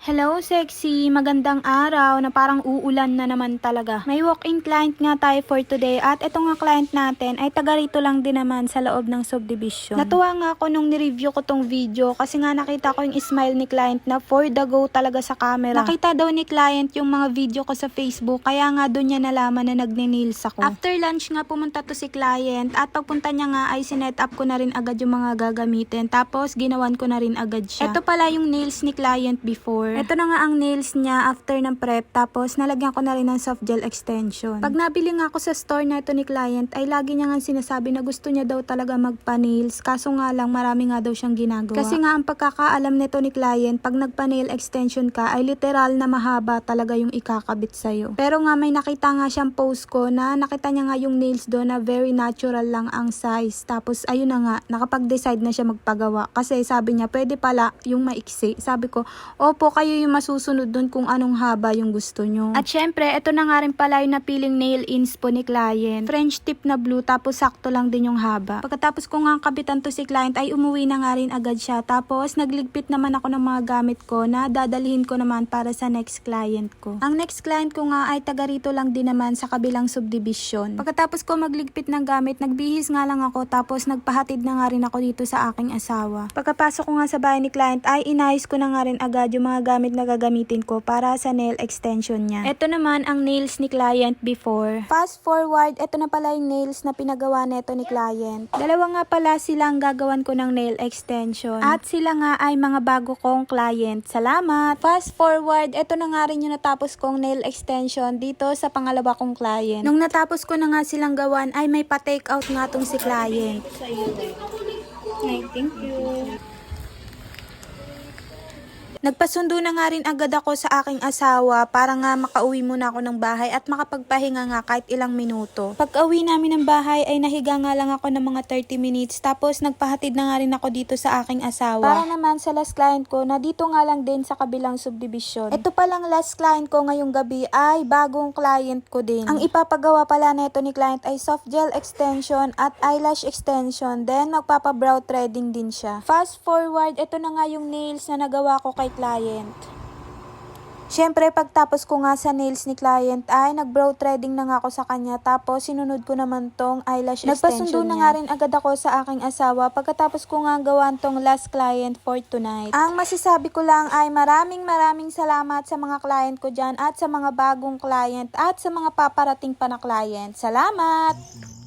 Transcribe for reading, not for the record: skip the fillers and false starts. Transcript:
Hello, sexy! Magandang araw na parang uulan na naman talaga. May walk-in client nga tayo for today at ito nga client natin ay taga rito lang din naman sa loob ng subdivision. Natuwa nga ako nung nireview ko tong video kasi nga nakita ko yung smile ni client na for the go talaga sa camera. Nakita daw ni client yung mga video ko sa Facebook kaya nga doon niya nalaman na nagne-nails ako. After lunch nga pumunta to si client at pagpunta niya nga ay sinet up ko na rin agad yung mga gagamitin tapos ginawan ko na rin agad siya. Ito pala yung nails ni client before. Ito na nga ang nails niya after ng prep tapos nalagyan ko na rin ng soft gel extension. Pag nabili nga ako sa store na ito ni client ay lagi niya nga sinasabi na gusto niya daw talaga magpa-nails kaso nga lang marami nga daw siyang ginagawa. Kasi nga ang pagkakaalam nito ni client pag nagpa-nail extension ka ay literal na mahaba talaga yung ikakabit sa'yo. Pero nga may nakita nga siyang post ko na nakita niya nga yung nails doon na very natural lang ang size. Tapos ayun na nga nakapag-decide na siya magpagawa kasi sabi niya pwede pala yung maiksi. Sabi ko opo kayo yung masusunod dun kung anong haba yung gusto nyo. At syempre, ito na nga rin pala yung napiling nail inspo ni client. French tip na blue, tapos sakto lang din yung haba. Pagkatapos ko nga kabitan to si client, ay umuwi na nga rin agad siya. Tapos, nagligpit naman ako ng mga gamit ko na dadalhin ko naman para sa next client ko. Ang next client ko nga ay taga rito lang din naman sa kabilang subdivision. Pagkatapos ko magligpit ng gamit, nagbihis nga lang ako, tapos nagpahatid na nga rin ako dito sa aking asawa. Pagkapasok ko nga sa bahay ni client, ay inayos ko na nga rin agad yung mga gamit na gagamitin ko para sa nail extension niya. Ito naman ang nails ni client before. Fast forward, ito na pala yung nails na pinagawa nito ni client. Dalawa nga pala silang gagawan ko ng nail extension. At sila nga ay mga bago kong client. Salamat! Fast forward, ito na nga rin yung natapos kong nail extension dito sa pangalawa kong client. Nung natapos ko na nga silang gawan, ay may pa-take out nga tong si client. Thank you. Nagpasundo na nga rin agad ako sa aking asawa para nga makauwi muna ako ng bahay at makapagpahinga nga kahit ilang minuto. Pag-uwi namin ng bahay ay nahiga nga lang ako ng mga 30 minutes tapos nagpahatid na nga rin ako dito sa aking asawa. Para naman sa last client ko na dito nga lang din sa kabilang subdivision. Ito palang last client ko ngayong gabi ay bagong client ko din. Ang ipapagawa pala nito ni client ay soft gel extension at eyelash extension, then magpapa-brow threading din siya. Fast forward, ito na nga yung nails na nagawa ko kay client. Siyempre, pagtapos ko nga sa nails ni client ay nag-brow threading na nga ako sa kanya tapos sinunod ko naman tong eyelash extension niya. Nagpasundo na nga rin agad ako sa aking asawa pagkatapos ko nga gawan tong last client for tonight. Ang masasabi ko lang ay maraming salamat sa mga client ko dyan at sa mga bagong client at sa mga paparating pa na client. Salamat!